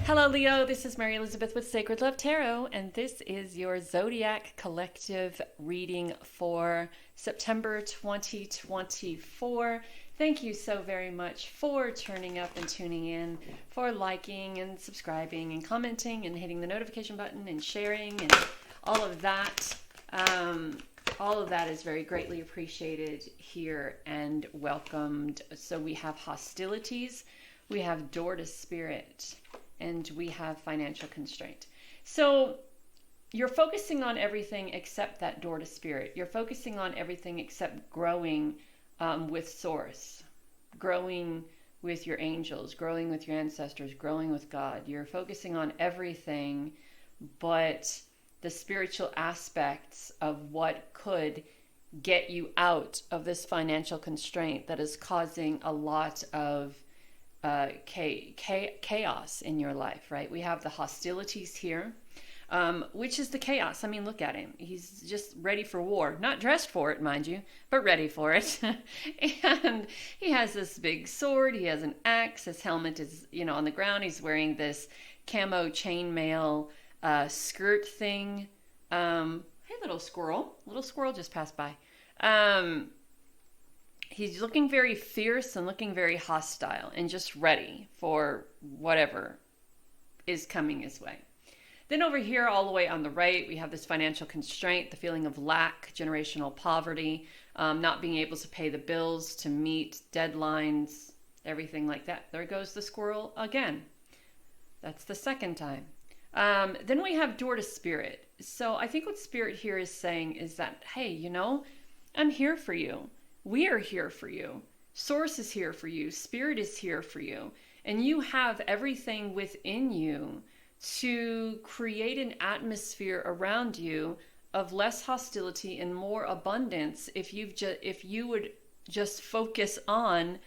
Hello, Leo. This is Mary Elizabeth with Sacred Love Tarot, and this is your Zodiac Collective reading for September 2024. Thank you so very much for turning up and tuning in, for liking and subscribing and commenting and hitting the notification button and sharing and all of that. All of that is very greatly appreciated here and welcomed. So we have hostilities, we have door to spirit, and we have financial constraint. So you're focusing on everything except that door to spirit. You're focusing on everything except growing with source, growing with your angels, growing with your ancestors, growing with God. You're focusing on everything but the spiritual aspects of what could get you out of this financial constraint that is causing a lot of chaos in your life, right? We have the hostilities here, which is the chaos. I mean, look at him. He's just ready for war. Not dressed for it, mind you, but ready for it. And he has this big sword. He has an axe. His helmet is, on the ground. He's wearing this camo chainmail skirt thing. Hey, little squirrel. Little squirrel just passed by. He's looking very fierce and looking very hostile and just ready for whatever is coming his way. Then over here, all the way on the right, we have this financial constraint, the feeling of lack, generational poverty, not being able to pay the bills, to meet deadlines, everything like that. There goes the squirrel again. That's the second time. Then we have door to spirit. So I think what spirit here is saying is that, hey, I'm here for you. We are here for you. Source is here for you. Spirit is here for you. And you have everything within you to create an atmosphere around you of less hostility and more abundance if you would just focus on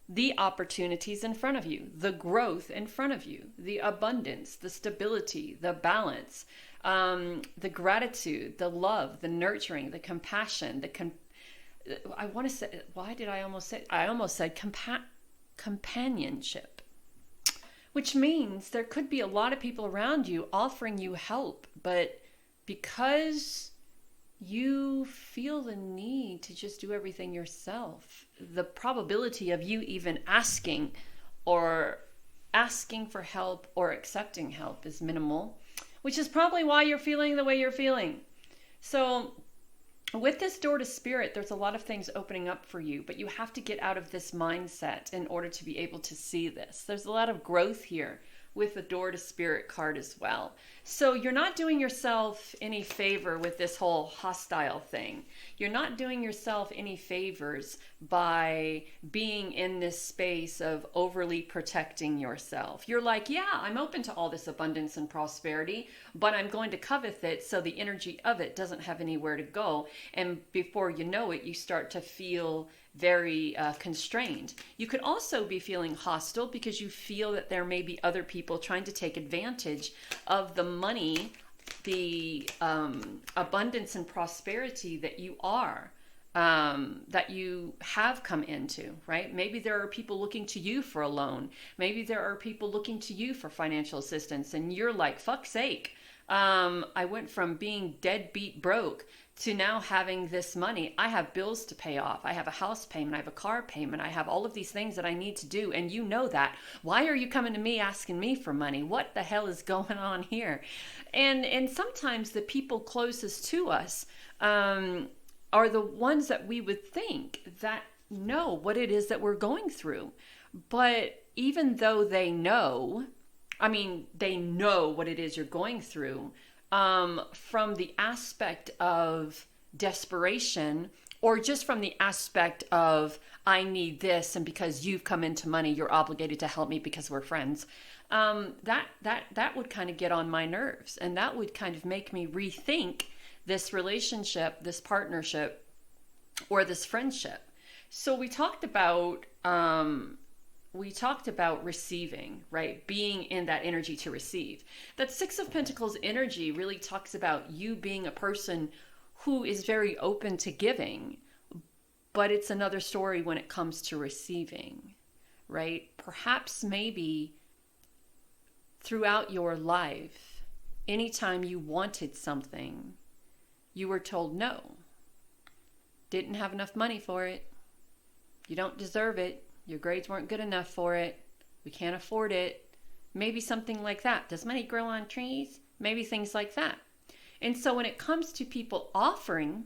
the opportunities in front of you, the growth in front of you, the abundance, the stability, the balance, the gratitude, the love, the nurturing, the compassion, I want to say, why did I almost say, I almost said companionship, which means there could be a lot of people around you offering you help, but because you feel the need to just do everything yourself, the probability of you even asking for help or accepting help is minimal, which is probably why you're feeling the way you're feeling. So with this door to spirit, there's a lot of things opening up for you, but you have to get out of this mindset in order to be able to see this. There's a lot of growth here with the door to spirit card as well. So you're not doing yourself any favor with this whole hostile thing. You're not doing yourself any favors by being in this space of overly protecting yourself. You're like, yeah, I'm open to all this abundance and prosperity, but I'm going to covet it so the energy of it doesn't have anywhere to go. And before you know it, you start to feel very constrained. You could also be feeling hostile because you feel that there may be other people trying to take advantage of the money, the abundance and prosperity that you are, that you have come into, right? Maybe there are people looking to you for a loan. Maybe there are people looking to you for financial assistance, and you're like, fuck's sake. I went from being deadbeat broke to now having this money. I have bills to pay off. I have a house payment. I have a car payment. I have all of these things that I need to do. And you know that. Why are you coming to me asking me for money? What the hell is going on here? And sometimes the people closest to us are the ones that we would think that know what it is that we're going through. But even though they know what it is you're going through, from the aspect of desperation, or just from the aspect of, I need this, and because you've come into money, you're obligated to help me because we're friends. That would kind of get on my nerves, and that would kind of make me rethink this relationship, this partnership, or this friendship. So we talked about receiving, right? Being in that energy to receive. That Six of Pentacles energy really talks about you being a person who is very open to giving, but it's another story when it comes to receiving, right? Perhaps maybe throughout your life, anytime you wanted something, you were told no. Didn't have enough money for it. You don't deserve it. Your grades weren't good enough for it. We can't afford it. Maybe something like that. Does money grow on trees? Maybe things like that. And so when it comes to people offering,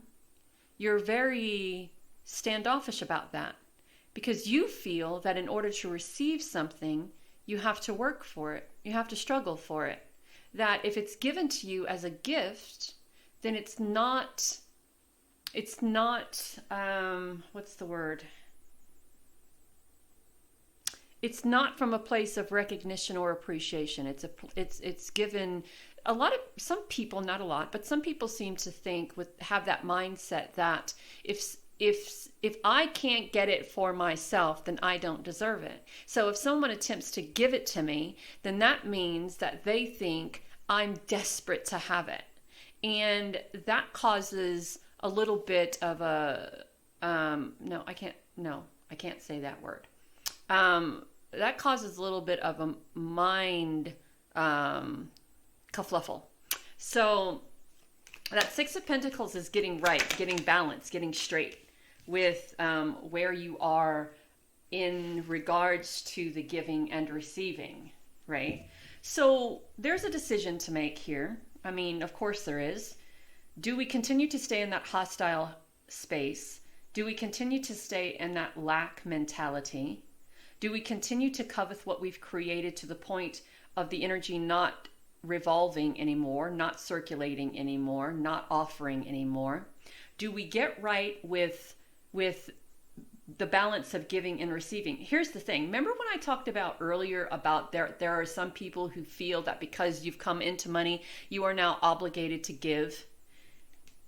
you're very standoffish about that because you feel that in order to receive something, you have to work for it. You have to struggle for it. That if it's given to you as a gift, then it's not, what's the word? It's not from a place of recognition or appreciation. It's given. Some people, not a lot, but some people seem to have that mindset that if I can't get it for myself, then I don't deserve it. So if someone attempts to give it to me, then that means that they think I'm desperate to have it. And that causes a little bit of a, I can't say that word. That causes a little bit of a mind kerfluffle. So that Six of Pentacles is getting right, getting balanced, getting straight with where you are in regards to the giving and receiving, right? So there's a decision to make here. I mean, of course there is. Do we continue to stay in that hostile space? Do we continue to stay in that lack mentality? Do we continue to covet what we've created to the point of the energy not revolving anymore, not circulating anymore, not offering anymore? Do we get right with the balance of giving and receiving? Here's the thing. Remember when I talked about earlier about there are some people who feel that because you've come into money, you are now obligated to give?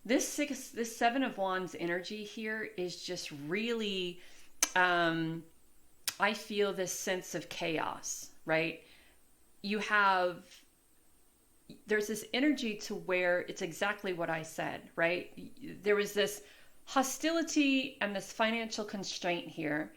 This Seven of Wands energy here is just really, I feel this sense of chaos, right? There's this energy to where it's exactly what I said, right? There was this hostility and this financial constraint here.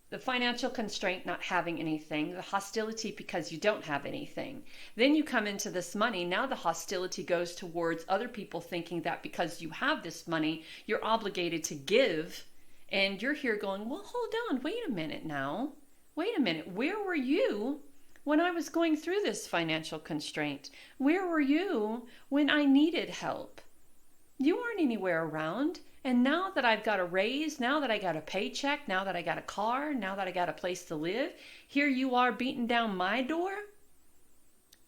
The financial constraint not having anything, the hostility because you don't have anything. Then you come into this money. Now the hostility goes towards other people thinking that because you have this money, you're obligated to give. And you're here going, well, hold on, wait a minute now. Wait a minute, where were you when I was going through this financial constraint? Where were you when I needed help? You weren't anywhere around. And now that I've got a raise, now that I got a paycheck, now that I got a car, now that I got a place to live, here you are beating down my door,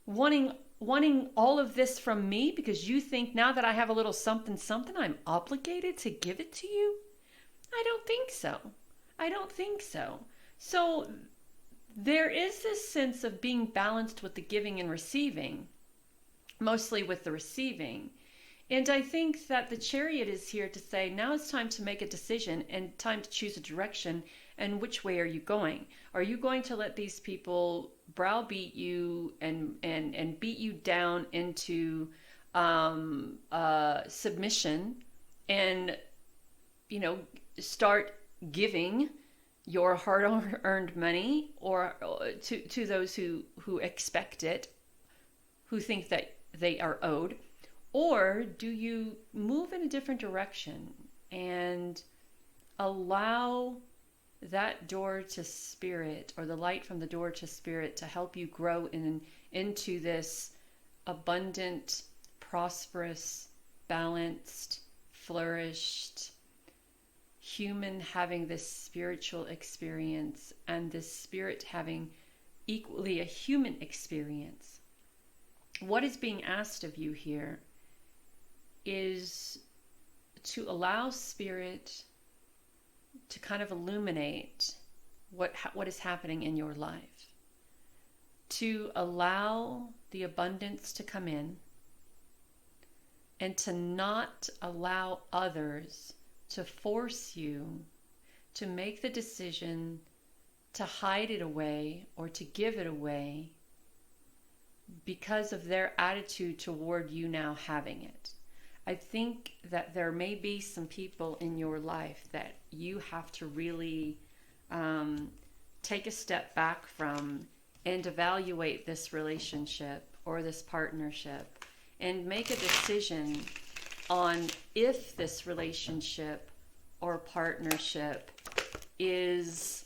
wanting all of this from me because you think now that I have a little something, I'm obligated to give it to you? I don't think so. I don't think so. So there is this sense of being balanced with the giving and receiving, mostly with the receiving. And I think that the Chariot is here to say, now it's time to make a decision and time to choose a direction. And which way are you going? Are you going to let these people browbeat you and beat you down into submission and, start giving your hard-earned money or to those who expect it, who think that they are owed? Or do you move in a different direction and allow that door to spirit, or the light from the door to spirit, to help you grow into this abundant, prosperous, balanced, flourished human, having this spiritual experience and this spirit having equally a human experience? What is being asked of you here is to allow spirit to kind of illuminate what is happening in your life, to allow the abundance to come in, and to not allow others to force you to make the decision to hide it away or to give it away because of their attitude toward you now having it. I think that there may be some people in your life that you have to really take a step back from and evaluate this relationship or this partnership and make a decision on if this relationship or partnership is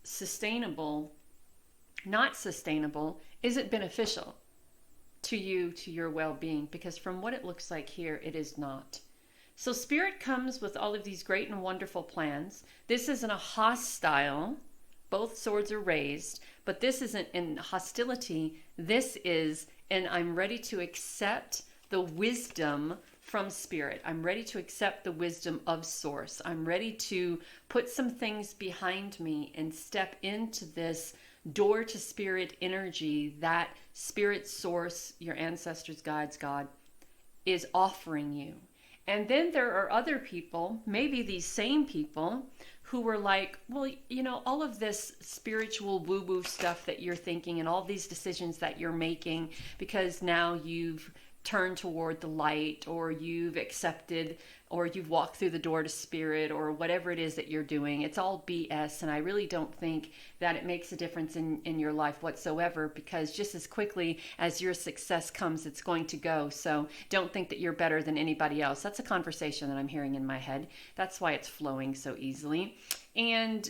sustainable, not sustainable, is it beneficial to you, to your well-being? Because from what it looks like here, it is not. So Spirit comes with all of these great and wonderful plans. This isn't a hostile, both swords are raised, but this isn't in hostility. This is, and I'm ready to accept the wisdom from Spirit. I'm ready to accept the wisdom of Source. I'm ready to put some things behind me and step into this door to Spirit energy that Spirit, Source, your ancestors, guides, God, is offering you. And then there are other people, maybe these same people, who were like, well, you know, all of this spiritual woo-woo stuff that you're thinking and all these decisions that you're making because now you've turned toward the light, or you've accepted, or you've walked through the door to Spirit, or whatever it is that you're doing. It's all BS, and I really don't think that it makes a difference in your life whatsoever, because just as quickly as your success comes, it's going to go. So don't think that you're better than anybody else. That's a conversation that I'm hearing in my head. That's why it's flowing so easily. And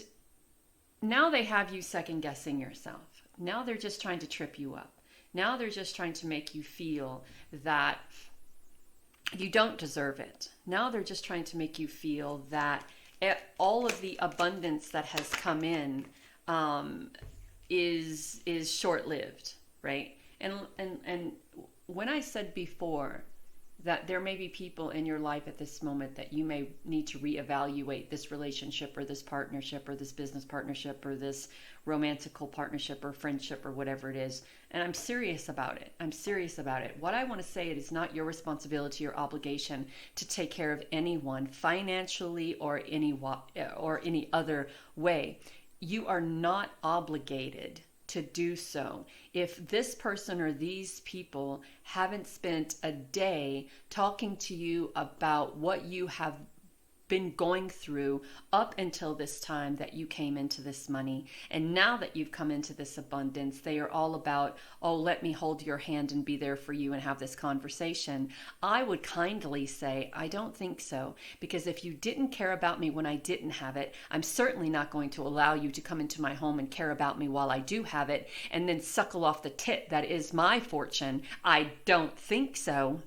now they have you second guessing yourself. Now they're just trying to trip you up. Now they're just trying to make you feel that you don't deserve it. Now they're just trying to make you feel that all of the abundance that has come in is short-lived, right? And when I said before that there may be people in your life at this moment that you may need to reevaluate this relationship or this partnership or this business partnership or this romantical partnership or friendship or whatever it is. And I'm serious about it. I'm serious about it. What I want to say, it is not your responsibility or obligation to take care of anyone financially or any other way. You are not obligated to do so. If this person or these people haven't spent a day talking to you about what you have been going through up until this time that you came into this money, and now that you've come into this abundance, they are all about, oh, let me hold your hand and be there for you and have this conversation. I would kindly say, I don't think so, because if you didn't care about me when I didn't have it, I'm certainly not going to allow you to come into my home and care about me while I do have it and then suckle off the tit that is my fortune. I don't think so.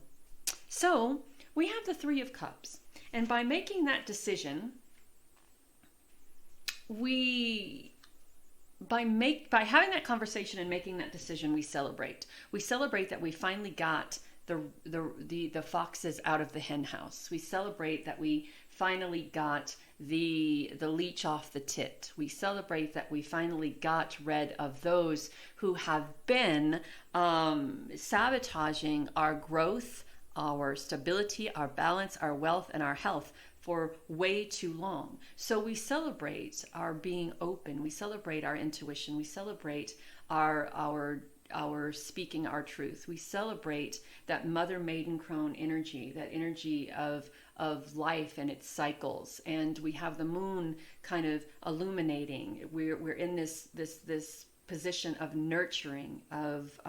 So we have the Three of Cups. And by making that decision, by having that conversation and making that decision, we celebrate. We celebrate that we finally got the foxes out of the hen house. We celebrate that we finally got the leech off the tit. We celebrate that we finally got rid of those who have been sabotaging our growth, our stability, our balance, our wealth, and our health for way too long. So we celebrate our being open. We celebrate our intuition. We celebrate our speaking our truth. We celebrate that mother maiden crone energy, that energy of life and its cycles. And we have the moon kind of illuminating. We're in this position of nurturing, of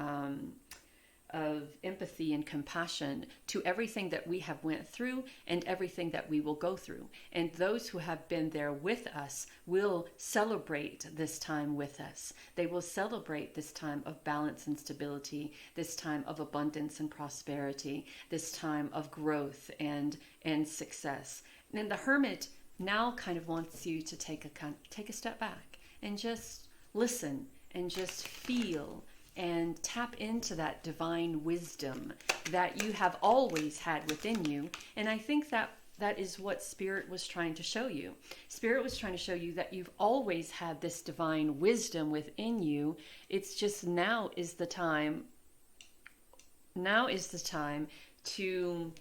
empathy and compassion to everything that we have went through and everything that we will go through. And those who have been there with us will celebrate this time with us. They will celebrate this time of balance and stability, this time of abundance and prosperity, this time of growth and success. And the Hermit now kind of wants you to take a step back and just listen and just feel and tap into that divine wisdom that you have always had within you. And I think that is what Spirit was trying to show you. Spirit was trying to show you that you've always had this divine wisdom within you. It's just now is the time to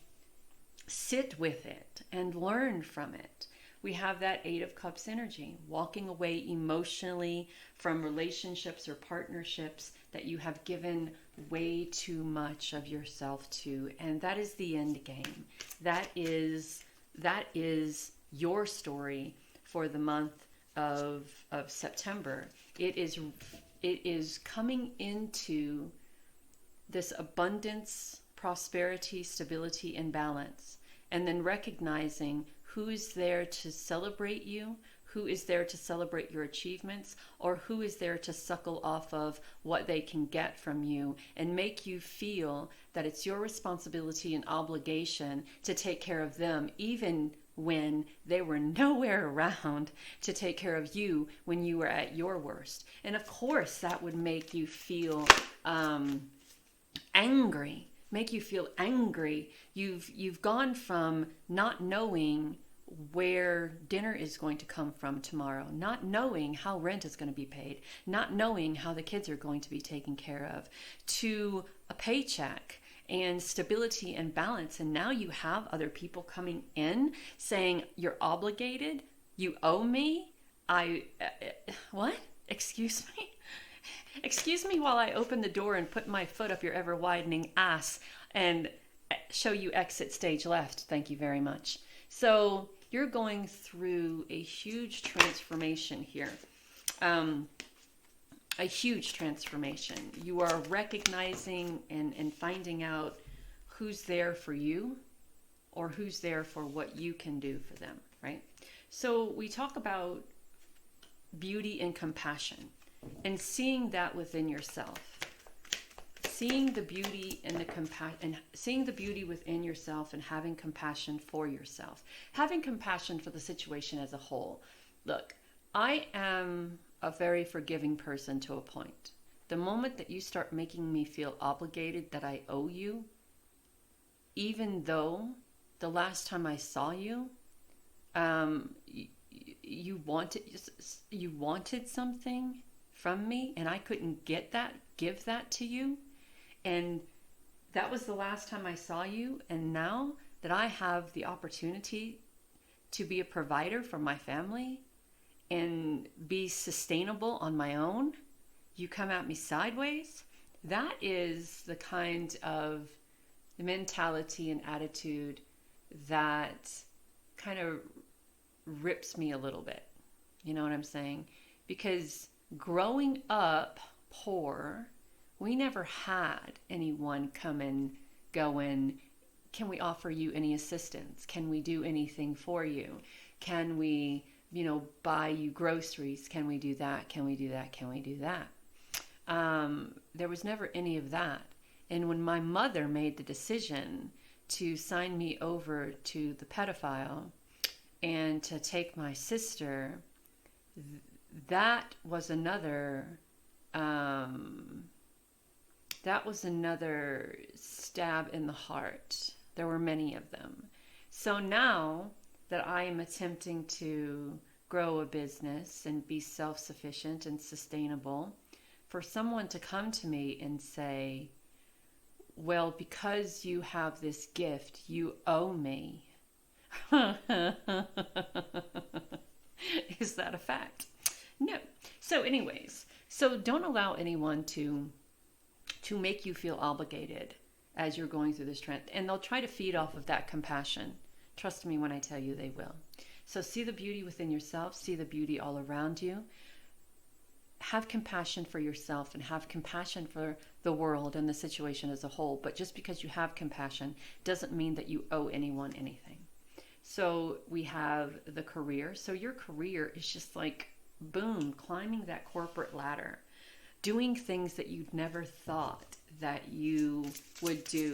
sit with it and learn from it. We have that Eight of Cups energy, walking away emotionally from relationships or partnerships that you have given way too much of yourself to. And that is the end game. That is your story for the month of September. It is coming into this abundance, prosperity, stability, and balance, and then recognizing who is there to celebrate you, who is there to celebrate your achievements, or who is there to suckle off of what they can get from you and make you feel that it's your responsibility and obligation to take care of them, even when they were nowhere around to take care of you when you were at your worst. And of course, that would make you feel angry. Make you feel angry. You've gone from not knowing where dinner is going to come from tomorrow, not knowing how rent is going to be paid, not knowing how the kids are going to be taken care of, to a paycheck and stability and balance. And now you have other people coming in saying, you're obligated, you owe me. What? Excuse me? Excuse me while I open the door and put my foot up your ever widening ass and show you exit stage left. Thank you very much. So you're going through a huge transformation here. A huge transformation. You are recognizing and finding out who's there for you or who's there for what you can do for them, right? So we talk about beauty and compassion and seeing that within yourself. Seeing the beauty and the compassion, and seeing the beauty within yourself and having compassion for yourself. Having compassion for the situation as a whole. Look, I am a very forgiving person to a point. The moment that you start making me feel obligated that I owe you, even though the last time I saw you, you wanted something from me and I couldn't give that to you. And that was the last time I saw you. And now that I have the opportunity to be a provider for my family and be sustainable on my own, you come at me sideways. That is the kind of mentality and attitude that kind of rips me a little bit. You know what I'm saying? Because growing up poor, we never had anyone come and go in, can we offer you any assistance? Can we do anything for you? Can we, buy you groceries? Can we do that? Can we do that? Can we do that? There was never any of that. And when my mother made the decision to sign me over to the pedophile and to take my sister, that was another stab in the heart. There were many of them. So now that I am attempting to grow a business and be self-sufficient and sustainable, for someone to come to me and say, well, because you have this gift, you owe me. Is that a fact? No. So anyways, don't allow anyone to make you feel obligated as you're going through this trend. And they'll try to feed off of that compassion. Trust me when I tell you they will. So see the beauty within yourself, see the beauty all around you. Have compassion for yourself and have compassion for the world and the situation as a whole. But just because you have compassion doesn't mean that you owe anyone anything. So we have the career. So your career is just like, boom, climbing that corporate ladder, doing things that you'd never thought that you would do,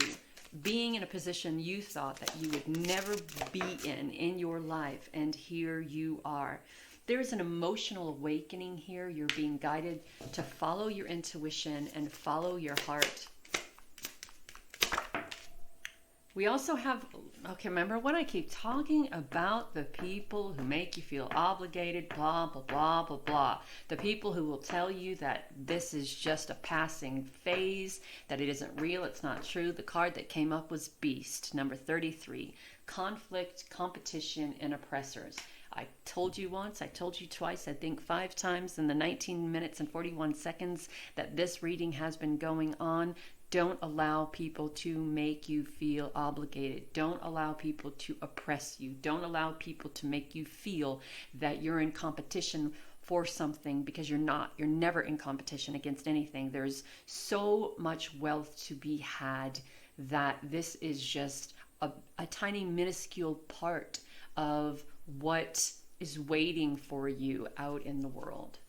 being in a position you thought that you would never be in your life, and here you are. There's an emotional awakening here. You're being guided to follow your intuition and follow your heart. We also have, remember when I keep talking about the people who make you feel obligated, blah, blah, blah, blah, blah. The people who will tell you that this is just a passing phase, that it isn't real, it's not true. The card that came up was Beast, number 33, conflict, competition, and oppressors. I told you once, I told you twice, I think 5 times in the 19 minutes and 41 seconds that this reading has been going on. Don't allow people to make you feel obligated. Don't allow people to oppress you. Don't allow people to make you feel that you're in competition for something, because you're never in competition against anything. There's so much wealth to be had that this is just a tiny minuscule part of what is waiting for you out in the world.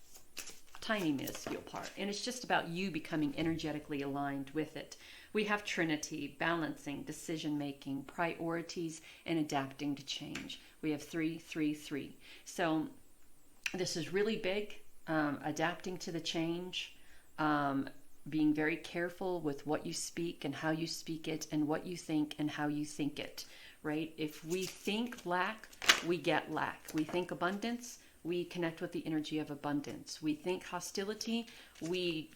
Tiny minuscule part. And it's just about you becoming energetically aligned with it. We have Trinity, balancing, decision making, priorities, and adapting to change. We have 3, 3, 3. So this is really big. Adapting to the change, being very careful with what you speak and how you speak it, and what you think and how you think it, right? If we think lack, we get lack. We think abundance, we connect with the energy of abundance. We think hostility, we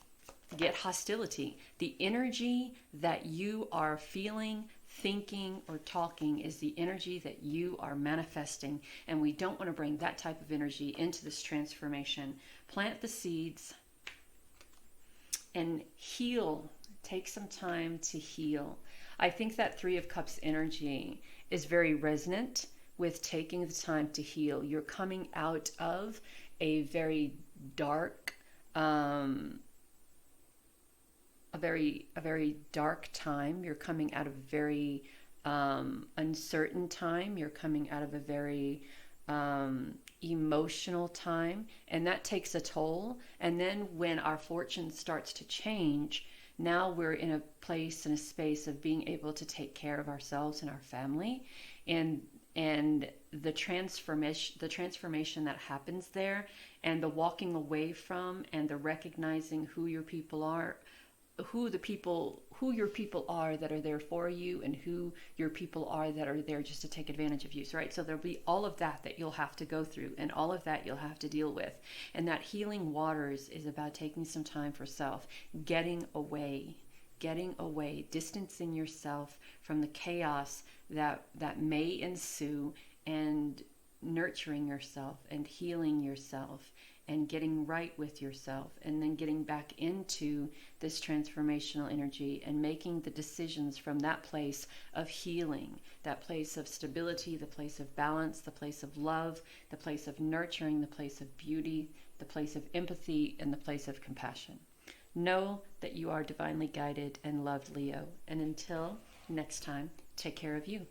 get hostility. The energy that you are feeling, thinking, or talking is the energy that you are manifesting, and we don't want to bring that type of energy into this transformation. Plant the seeds and heal. Take some time to heal. I think that 3 of Cups energy is very resonant with taking the time to heal. You're coming out of a very dark, a very dark time. You're coming out of a very uncertain time. You're coming out of a very emotional time, and that takes a toll. And then when our fortune starts to change, now we're in a place, in a space of being able to take care of ourselves and our family, and the transformation that happens there, and the walking away from, and the recognizing who your people are, who your people are that are there for you, and who your people are that are there just to take advantage of you, right? So there'll be all of that you'll have to go through, and all of that you'll have to deal with. And that healing waters is about taking some time for self, getting away, distancing yourself from the chaos that may ensue, and nurturing yourself and healing yourself and getting right with yourself, and then getting back into this transformational energy and making the decisions from that place of healing, that place of stability, the place of balance, the place of love, the place of nurturing, the place of beauty, the place of empathy, and the place of compassion. Know that you are divinely guided and loved, Leo. And until next time, take care of you.